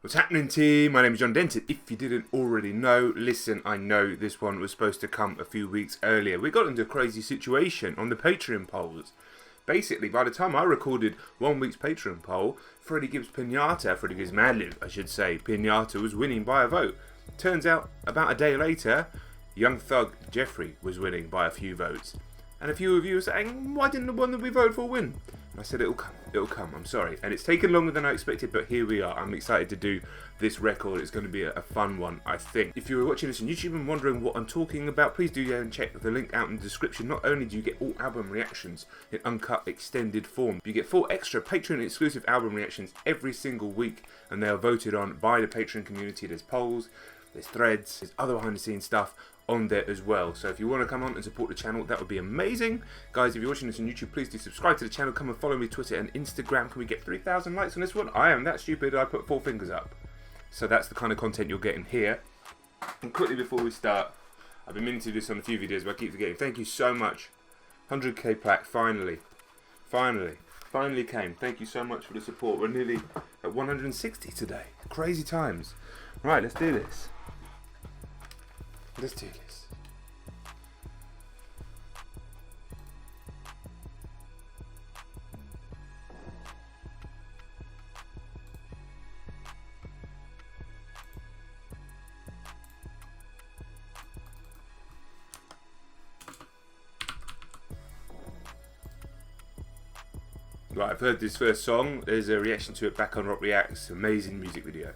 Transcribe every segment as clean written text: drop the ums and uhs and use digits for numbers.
What's happening, team? My name is John Denton. If you didn't already know, listen, I know this one was supposed to come a few weeks earlier. We got into a crazy situation on the Patreon polls. Basically, by the time I recorded 1 week's Patreon poll, Freddie Gibbs' Madlib, I should say, Pinata was winning by a vote. Turns out, about a day later, Young Thug Jeffrey was winning by a few votes. And a few of you were saying, why didn't the one that we voted for win? And I said, it'll come, I'm sorry. And it's taken longer than I expected, but here we are. I'm excited to do this record. It's going to be a fun one, I think. If you were watching this on YouTube and wondering what I'm talking about, please do go and check the link out in the description. Not only do you get all album reactions in uncut extended form, you get 4 extra Patreon exclusive album reactions every single week, and they are voted on by the Patreon community. There's polls, there's threads, there's other behind the scenes stuff on there as well. So if you want to come on and support the channel, that would be amazing. Guys, if you're watching this on YouTube, please do subscribe to the channel. Come and follow me Twitter and Instagram. Can we get 3,000 likes on this one? I am that stupid, I put 4 fingers up. So that's the kind of content you're getting here. And quickly before we start, I've been meaning to do this on a few videos, but I keep forgetting. Thank you so much. 100k plaque, finally came. Thank you so much for the support. We're nearly at 160 today. Crazy times. Right, let's do this. Let's do this. Right, I've heard this first song. There's a reaction to it back on Rock Reacts. Amazing music video.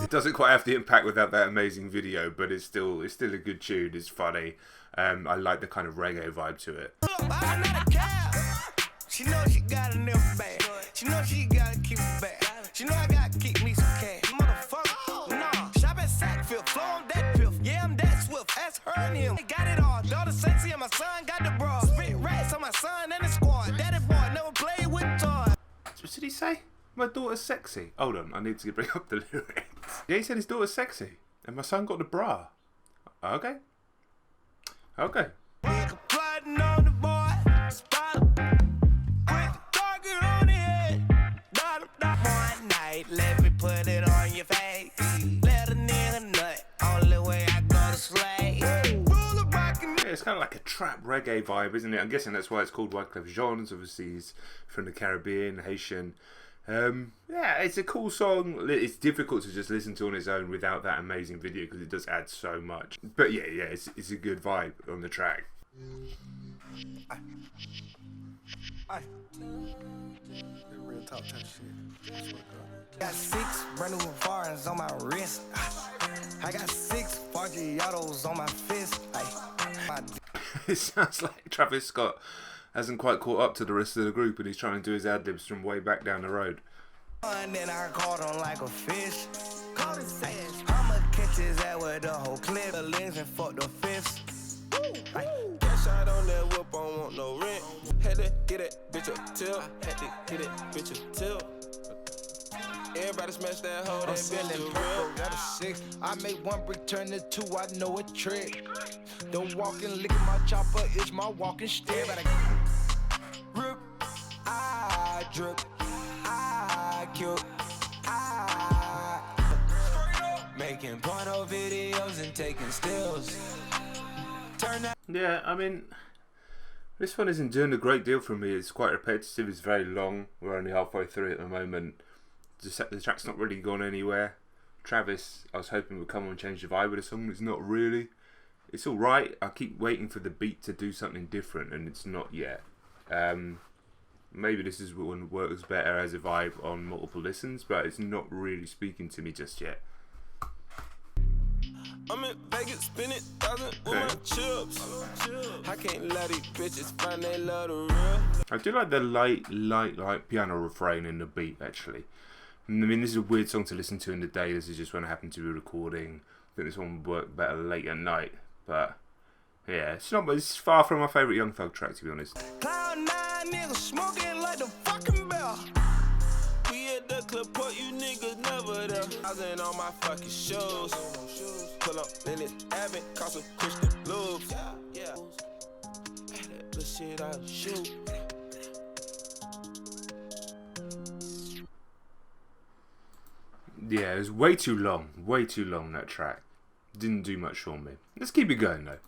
It doesn't quite have the impact without that amazing video, but it's still a good tune. It's funny. I like the kind of reggae vibe to it. She know she got a nipple bag. She know she gotta keep it back. She know I gotta keep me some cash. Motherfucker, nah. Shop at Sackfield, flow on that piff. Yeah, I'm that swift. Ask her and him. They got it all. Daughter sexy and my son got the bra. Spit rats on my son and the squad. Daddy boy never played with toys. What did he say? My daughter's sexy. Hold on, I need to bring up the lyrics. Yeah, he said his daughter's sexy. And my son got the bra. Okay. Okay. Let me put it on your face. Let a nigga nut. Only way I go to slay. Yeah, it's kind of like a trap reggae vibe, isn't it? I'm guessing that's why it's called Wyclef Jean. Obviously, he's from the Caribbean, Haitian. Yeah, it's a cool song. It's difficult to just listen to on its own without that amazing video because it does add so much. But yeah, it's a good vibe on the track. Real talk type shit. Got 6 brand new bars on my wrist. I got 6 Forgiatos on my fist. It sounds like Travis Scott hasn't quite caught up to the rest of the group and he's trying to do his ad-libs from way back down the road. And then I caught him like a fish. I'ma catch his ass with the whole clip. The legs and fuck the fists. Cash out on that whip, I don't want no rent. Had to get that bitch a tip. Had to get that bitch a tip. Everybody smash that hoe, that bitch do real. Got a 6. I make 1 brick turn to 2. I know a trick. Don't walk and lick my chopper. It's my walking stick. Rip, I drip, I kill, I making porno videos and taking stills. Turn that. Yeah, I mean, this one isn't doing a great deal for me. It's quite repetitive. It's very long. We're only halfway through at the moment. The track's not really gone anywhere. Travis, I was hoping would come on and change the vibe of the song. It's not really. It's alright. I keep waiting for the beat to do something different and it's not yet. Maybe this is what works better as a vibe on multiple listens, but it's not really speaking to me just yet. I'm in Vegas, spinning 1,000 with my chips. I can't let these bitches find they love the real. I do like the light piano refrain in the beat, actually. I mean, this is a weird song to listen to in the day. This is just when I happen to be recording. I think this one would work better late at night. But yeah, it's far from my favourite Young Thug track, to be honest. Cloud 9 niggas smoking like the fucking bell. We at the club, put you niggas never there. I was in on my fucking shoes. Pull up, then it's Abbott, cost a Christian loops. Yeah. That little shit I shoot. Yeah, it was way too long, that track. Didn't do much for me. Let's keep it going though.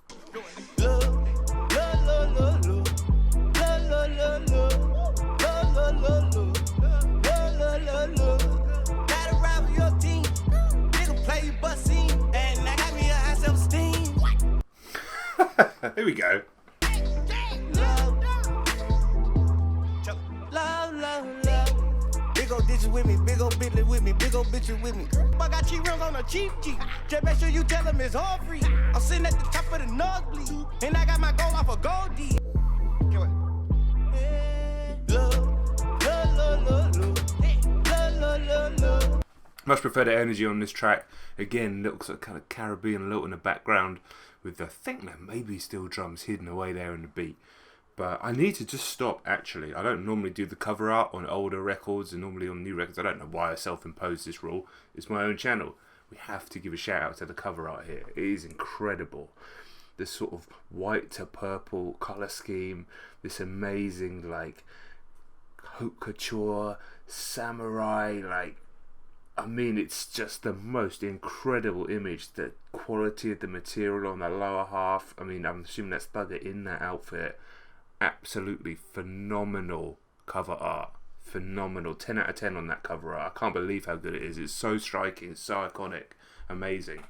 Here we go. Big ol' ditches with me, big ol' bitches with me, big ol' bitches with me. I got cheap rims on a cheap Jeep. Just make sure you tell them it's all free. I'm sitting at the top of the nosebleed, and I got my goal off a gold D. Much prefer the energy on this track. Again, looks like kind of Caribbean lilt in the background with I think there may be still drums hidden away there in the beat. But I need to just stop, actually. I don't normally do the cover art on older records and normally on new records. I don't know why I self-imposed this rule. It's my own channel. We have to give a shout out to the cover art here. It is incredible. This sort of white to purple colour scheme. This amazing, like, haute couture, samurai, like, I mean, it's just the most incredible image. The quality of the material on the lower half. I mean, I'm assuming that's Thugger in that outfit. Absolutely phenomenal cover art. Phenomenal. 10 out of 10 on that cover art. I can't believe how good it is. It's so striking. It's so iconic. Amazing.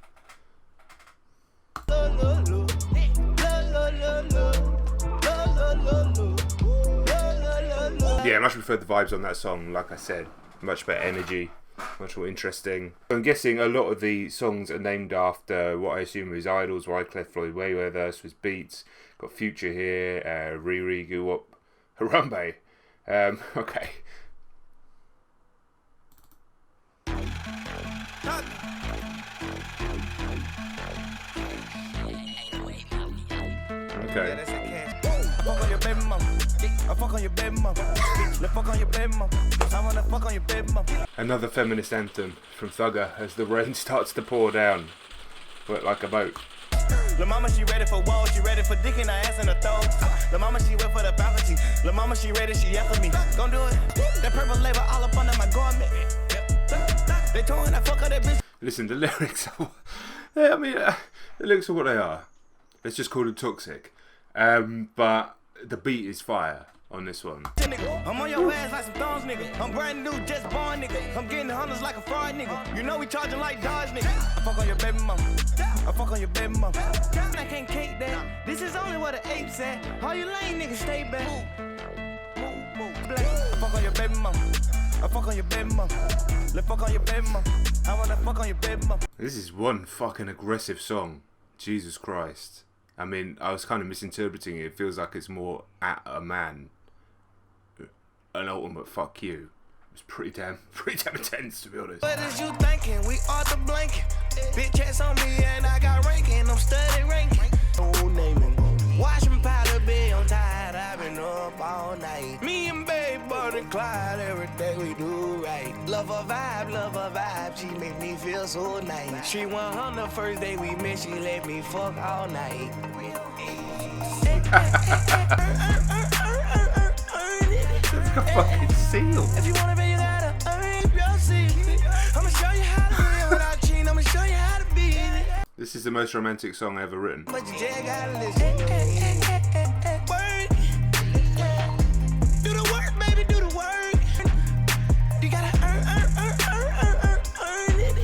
Yeah, I much prefer the vibes on that song. Like I said, much better energy. Much more interesting. I'm guessing a lot of the songs are named after what I assume is idols. Wyclef, Floyd Mayweather, Swiss Beats. Got Future here, Riri, Guwop, Harambe. Okay. Okay. Fuck on your baby mama. I fuck on your baby mama. Let's fuck on your baby mama. I wanna fuck on your baby mama. Another feminist anthem from Thugger as the rain starts to pour down. Work like a boat. La mama, she ready for war, she ready for dick in her ass in her throat. La mama, she went for the faculty. La mama, she ready, she after me. Gon' do it. That purple label all up under my garment. They told I fuck her that bitch. Listen, the lyrics are, I mean, the lyrics are what they are. Let's just call them toxic. But the beat is fire on this one. I'm on your ass like some thongs, nigga. I'm brand new, just born, nigga. I'm getting hunters like a fraud, nigga. You know we charging like Dodge, nigga. I fuck on your baby mama. I fuck on your baby mama. I can't cake that. This is only what the apes at. All you lame niggas stay back. I fuck on your baby mama. I fuck on your baby mama. Let's fuck on your baby mama. I wanna fuck on your baby mama. This is one fucking aggressive song. Jesus Christ. I mean, I was kind of misinterpreting it. It feels like it's more at a man. An ultimate fuck you. It's pretty damn intense, to be honest. What is you thinking? We are the blanket. Bitch checks on me and I got ranking. I'm studying ranking. Oh, naming. Watch me powder be on tired. I've been up all night. Me and babe Bonnie Clyde. Every day we do right. Love her vibe. She make me feel so nice. She went on the first day we met. She let me fuck all night. It's a fucking seal. If you wanna be, you gotta earn your seat. I'ma show you how to live without cheating. I'ma show you how to be. This is the most romantic song ever written. But you just gotta listen. Work. Do the work, baby, do the work. You gotta earn it.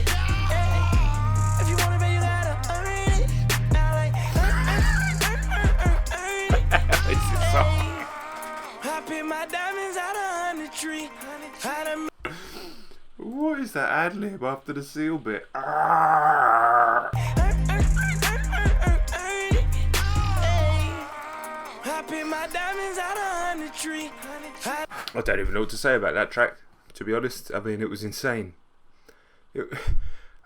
If you wanna be, you gotta earn it. Now like earn it. I pick my diamonds out of 100 tree. What is that ad lib after the seal bit? I don't even know what to say about that track, to be honest. I mean, it was insane. It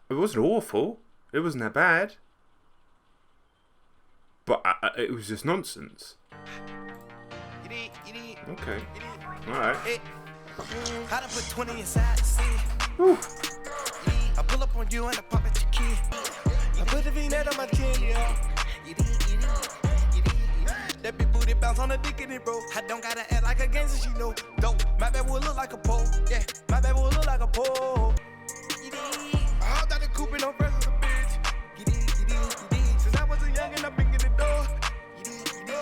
wasn't awful. It wasn't that bad. But it was just nonsense. Okay. Alright. How to put 20 inside the city. I pull up on you and I pop at your key. I put the V dead on my chin, yeah. That big booty bounce on the dick in it, bro. I don't gotta act like a gangster, she know. Dope, my bad will look like a pole. Yeah, my bad will look like a pole. I hopped out the coupe and no press with a bitch. Since I was a youngin', I've been getting the door.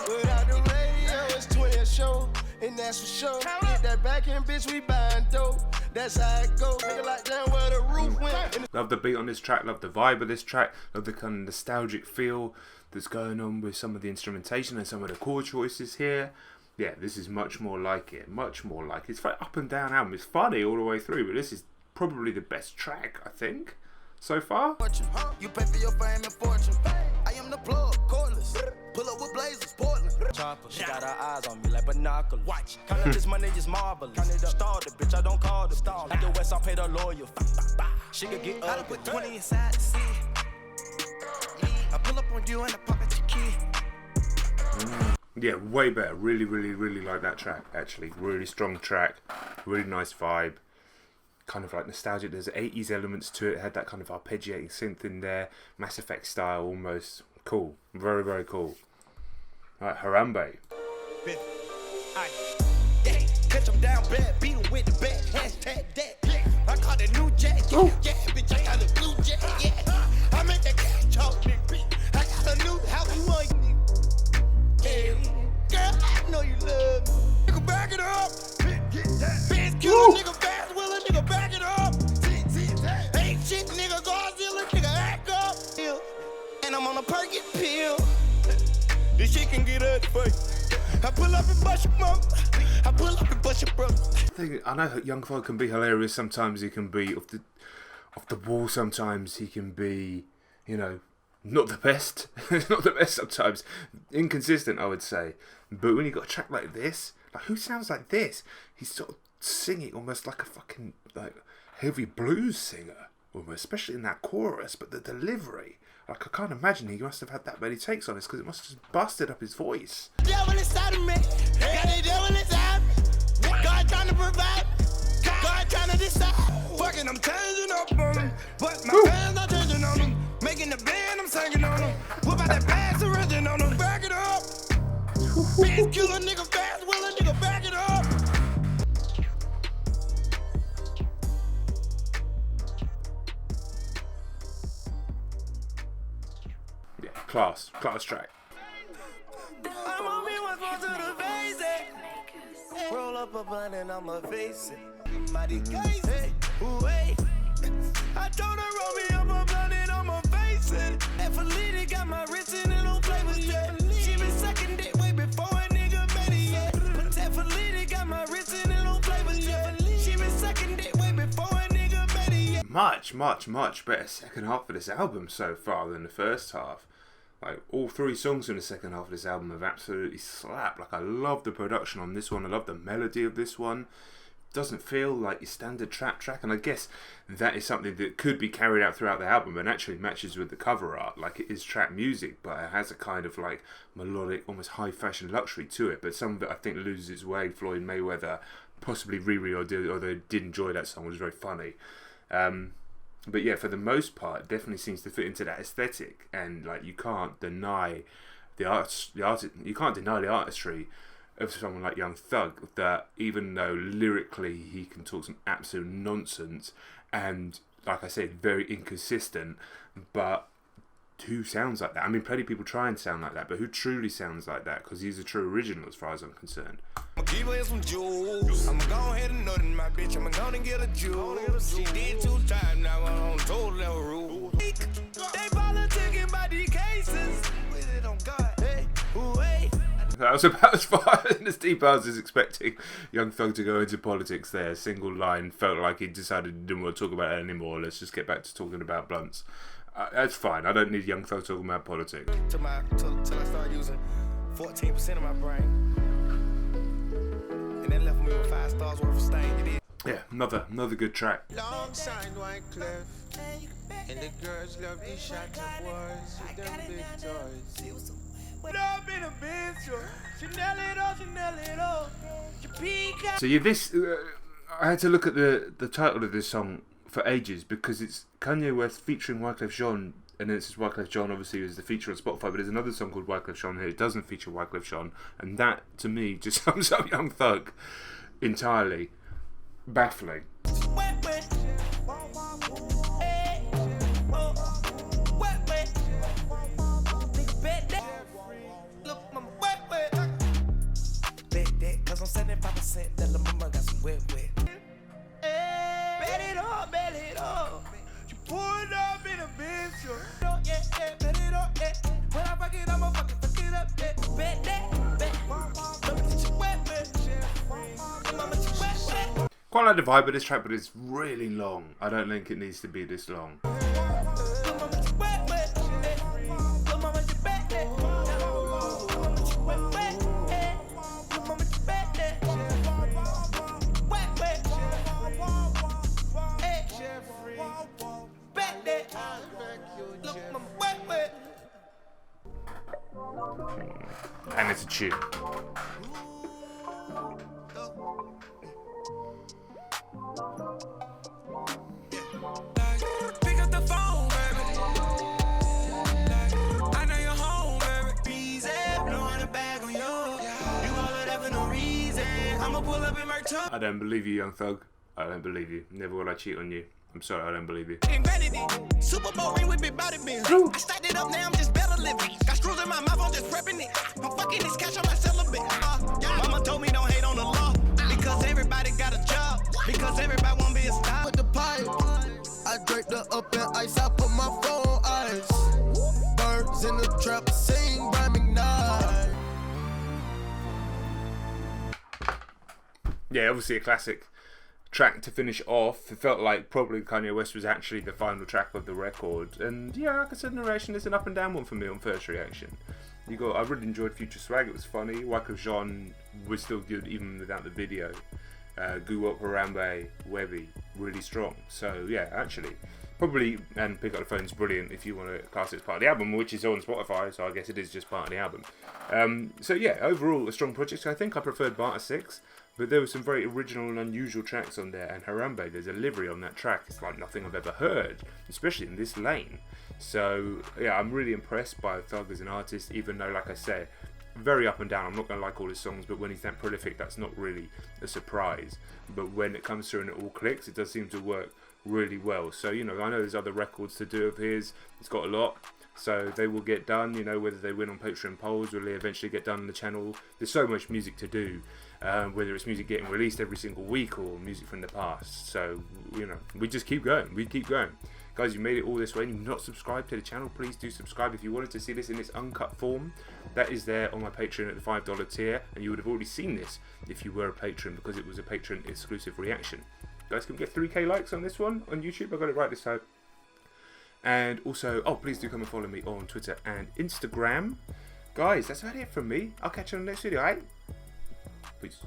Without the radio, it's 20 show, and that's for sure. Get that back end, bitch, we buying dope. That's how it go. Nigga like down where the roof went. Love the beat on this track, love the vibe of this track, love the kind of nostalgic feel that's going on with some of the instrumentation and some of the chord choices here. Yeah, this is much more like it. Much more like it. It's like up and down album. It's funny all the way through, but this is probably the best track, I think, so far. You pay for your fame and fortune. I am the plug, cordless. Pull up with blazers, Portland. Chopper, she got her eyes on me like binoculars. Watch, count up this money is marvelous. Count it up, started, bitch, I don't call the star. At the West, I pay the lawyer. She could get up. I put 20 inside the seat. I pull up on you and I pop at your key. Yeah, way better. Really, really, really like that track, actually. Really strong track. Really nice vibe. Kind of like nostalgic. There's 80s elements to it. Had that kind of arpeggiating synth in there. Mass Effect style almost. Cool. Very, very cool. Alright, Harambe. Catch him down bad, beat him with the bat, hashtag that. I caught a new jack, yeah, bitch, I got a blue jack, yeah. I make that cash talk, bitch. I got a new house, yeah. Girl, I know you love me. Nigga, back it up. Bitch, kill a nigga fast, will a nigga back it up. Ain't shit, nigga, Godzilla, nigga, act up. And I'm on a perky pill. This shit can get ugly. I pull up and bust your mom. I pull up and bust your brother. I know that Young Thug can be hilarious. Sometimes he can be off the wall. Sometimes he can be, you know, not the best. Not the best sometimes. Inconsistent, I would say. But when you got a track like this, like who sounds like this? He's sort of singing almost like a fucking like heavy blues singer, almost, especially in that chorus. But the delivery, like I can't imagine he must have had that many takes on this because it must have just busted up his voice. Devil inside of me, got the devil inside me. God trying to provide, God trying to decide. Fucking, I'm changing up on them, but my fans not changing on them. Making the band, I'm singing on them. What about that bass origin on them? Back it up. Bitch, kill a nigga fast, will a nigga back it up. Yeah, class track. I'm on me once more to the face it. Roll up a blunt and I'ma face it. Mighty crazy. Wait. I told her roll me up a blunt and I'ma face it. That Felita got my wrist and it don't play with yet. She been sucking dick way before a nigga made it yet. But that Felita got my wrist and it don't play with yet. She been sucking dick way before a nigga made it yet. Much better second half of this album so far than the first half. Like all three songs in the second half of this album have absolutely slapped. Like I love the production on this one. I love the melody of this one. Doesn't feel like your standard trap track, and I guess that is something that could be carried out throughout the album and actually matches with the cover art. Like it is trap music, but it has a kind of like melodic, almost high fashion luxury to it. But some of it I think loses its way. Floyd Mayweather, possibly Riri, although did enjoy that song, was very funny. But yeah, for the most part, it definitely seems to fit into that aesthetic, and like you can't deny the artistry of someone like Young Thug. That even though lyrically he can talk some absolute nonsense, and like I said, very inconsistent, but who sounds like that? I mean, plenty of people try and sound like that, but who truly sounds like that? Because he's a true original, as far as I'm concerned. I'ma give her some jewels. I'ma go ahead and nut in my bitch. I'ma go and get a jewel. She did 2 times, now I'm on total level rule. They politicking by these cases. With it on God, hey, wait. That was about as far as deep as I was expecting Young Thug to go into politics there. Single line, felt like he decided he didn't want to talk about it anymore. Let's just get back to talking about blunts. That's fine. I don't need Young Thug talking about politics. Till I started using 14% of my brain. And that left me with 5 stars worth of stain. Yeah, another good track. Alongside Wyclef, and the girls love these shots of boys with them big toys. Up in a bitch, Chanel it all. So yeah, this I had to look at the title of this song for ages because it's Kanye West featuring Wyclef Jean and then it's just Wyclef Jean, obviously, is the feature on Spotify, but there's another song called Wyclef Jean here. It doesn't feature Wyclef Jean, and that, to me, just sums up Young Thug entirely. Baffling. Cause I'm 75%, that little mama got some wet. Bet it up. You pour it up in a bitch. Yeah, bet it up, yeah. When I fuck it, I'ma fuck it up, yeah. Bet that. Quite like the vibe of this track, but it's really long. I don't think it needs to be this long. And it's a tune. Pick up the phone, baby. I know you're home, baby. Easy, blowing a bag on you. You all of that for no reason. I'ma pull up in my truck. I don't believe you, Young Thug. I don't believe you. Never will I cheat on you. I'm sorry, I don't believe you. Super Bowl ring with big body bins. I stacked it up, now I'm just better living. Got screws in my mouth, I'm just prepping it. I'm fucking this cash on my celibate. Mama told me don't hate on the law. Because everybody got a job. Because everybody won't be a star. With the pipe, I draped her up in ice. I put my phone on ice. Birds in the trap, sing by McKnight. Yeah, obviously a classic track to finish off. It felt like probably Kanye West was actually the final track of the record, and yeah, like I said, narration is an up and down one for me on first reaction. I really enjoyed Future Swag, it was funny. Wyclef Jean was still good even without the video. Guwop, Harambe, Webby, really strong. So yeah, actually, probably, and Pick Up the Phone's brilliant if you want to class it as part of the album, which is on Spotify, so I guess it is just part of the album. So yeah, overall a strong project. I think I preferred Barter 6. But there were some very original and unusual tracks on there, and Harambe, there's a delivery on that track. It's like nothing I've ever heard, especially in this lane. So, yeah, I'm really impressed by Thug as an artist, even though, like I said, very up and down. I'm not going to like all his songs, but when he's that prolific, that's not really a surprise. But when it comes through and it all clicks, it does seem to work really well. So, you know, I know there's other records to do of his. He's got a lot. So they will get done, you know, whether they win on Patreon polls, will they eventually get done on the channel. There's so much music to do, whether it's music getting released every single week or music from the past. So, you know, we just keep going. We keep going. Guys, you made it all this way and you've not subscribed to the channel, please do subscribe. If you wanted to see this in its uncut form, that is there on my Patreon at the $5 tier, and you would have already seen this if you were a patron, because it was a patron exclusive reaction. Guys, can we get 3k likes on this one on YouTube? I got it right this time. And also, oh, please do come and follow me on Twitter and Instagram. Guys, that's about it from me. I'll catch you on the next video, alright? Peace.